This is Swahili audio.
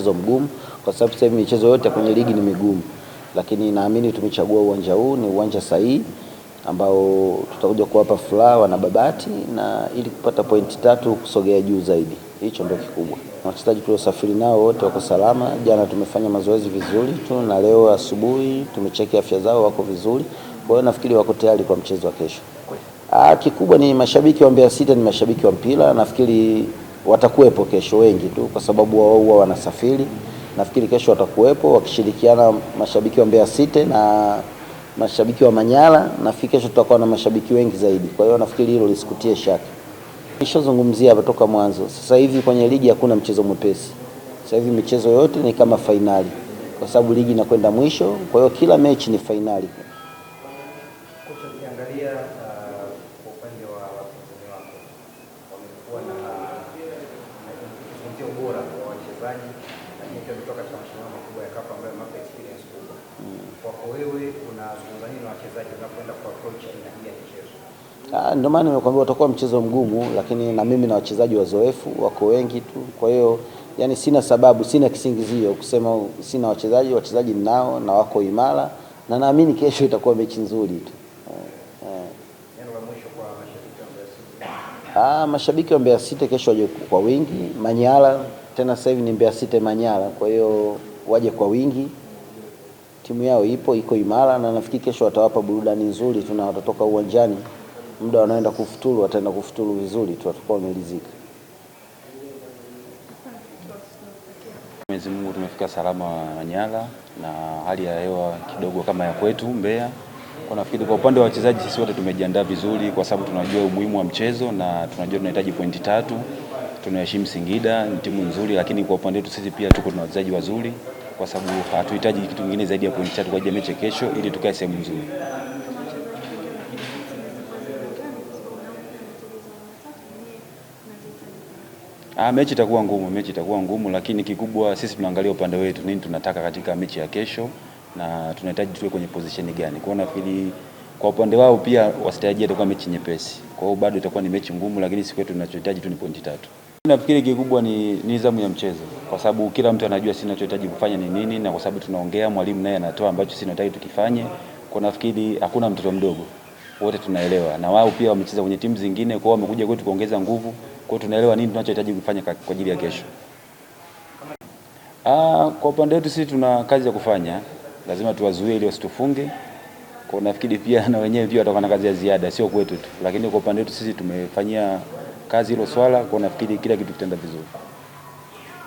mchezo mgumu, kwa sababu sasa hivi michezo yote kwenye ligi ni migumu, lakini naamini tumechagua uwanja huu, ni uwanja sahihi ambao tutakuja kuwapa furaha wana Babati na ili kupata pointi 3 kusogea juu zaidi. Hicho ndio kikubwa. Wachezaji tuliosafiri nao wote wako salama. Jana tumefanya mazoezi vizuri tu na leo asubuhi tumecheki afya zao, wako vizuri. Kwa hiyo nafikiri wako tayari kwa mchezo wa kesho. Kikubwa ni mashabiki wa Mbeya City, ni mashabiki wa mpira. Nafikiri watakuwepo kesho wengi tu kwa sababu wao huwa wanasafiri. Nafikiri kesho watakuwepo wakishirikiana mashabiki wa Mbeya City na mashabiki wa Manyara. Nafikiri kesho tutakuwa na mashabiki wengi zaidi. Kwa hiyo nafikiri hilo lisikutie shaka. Nishazungumzia hapa toka mwanzo. Sasa hivi kwenye ligi hakuna mchezo mwepesi. Sasa hivi michezo yote ni kama fainali, kwa sababu ligi inakwenda mwisho. Kwa hiyo kila mechi ni fainali. Kocha, ukiangalia kwa upande wa wapinzani wako wamekuwa na ubora wa wachezaji, lakini pia kutoka katika mashindano makubwa ya CAF ambayo mapa experience kubwa. Kwako wewe unazungumza nini na wachezaji unapoenda kwa approach aina hii ya mchezo? Ndio maana nimekwambia utakuwa mchezo mgumu, lakini na mimi na wachezaji wazoefu wako wengi tu. Kwa hiyo yani sina sababu, sina kisingizio kusema sina wachezaji ninao na wako imara, na naamini kesho itakuwa mechi nzuri tu. Neno la mwisho kwa mashabiki wa Mbeya City. Mashabiki wa Mbeya City kesho waje kwa wingi. Manyara tena sasa hivi ni Mbeya City Manyara, kwa hiyo waje kwa wingi. Timu yao iko imara na nafikiri kesho watawapa burudani nzuri tu na watatoka uwanjani. Muda wanaenda kufuturu, wataenda kufuturu vizuri tu, watakuwa wamelizika. Mwenyezi Mungu tumefika salama Manyara na hali ya hewa kidogo kama ya kwetu Mbeya. Kwa nafikiri kwa upande wa wachezaji sisi wote tumejiandaa vizuri, kwa sababu tunajua umuhimu wa mchezo na tunajua tunahitaji pointi 3. Tunaheshimu Singida, ni timu nzuri, lakini kwa upande wetu sisi pia tuko na wachezaji wazuri, kwa sababu hatuhitaji kitu kingine zaidi ya pointi 3 kwa ajili ya mechi kesho ili tukae sehemu nzuri. Mechi itakuwa ngumu, lakini kikubwa sisi tunaangalia upande wetu, nini tunataka katika mechi ya kesho na tunahitaji tuwe kwenye position gani. Kwa nafikiri kwa upande wao pia wasitarajie itakuwa mechi nyepesi. Kwa hiyo bado itakuwa ni mechi ngumu, lakini sisi kwetu tunachohitaji tu ni pointi 3. Nafikiri kikubwa ni nidhamu ya mchezo, kwa sababu kila mtu anajua sisi tunachohitaji kufanya ni nini, na kwa sababu tunaongea, mwalimu naye anatoa ambacho sisi tunataka tukifanye. Kwa nafikiri hakuna mtoto mdogo, wote tunaelewa, na wao pia wamecheza kwenye timu zingine, kwa hiyo wamekuja kwetu kuongeza nguvu. Kwa tunaelewa nini tunachohitaji kufanya kwa ajili ya kesho. Kwa upande wetu sisi tuna kazi ya kufanya, lazima tuwazuie ili wasitufunge. Kwa nafikiri pia na wenyewe pia watakuwa na kazi ya ziada, sio kwetu tu, lakini kwa upande wetu sisi tumefanyia kazi hilo swala. Kwa nafikiri kila kitu kitaenda vizuri.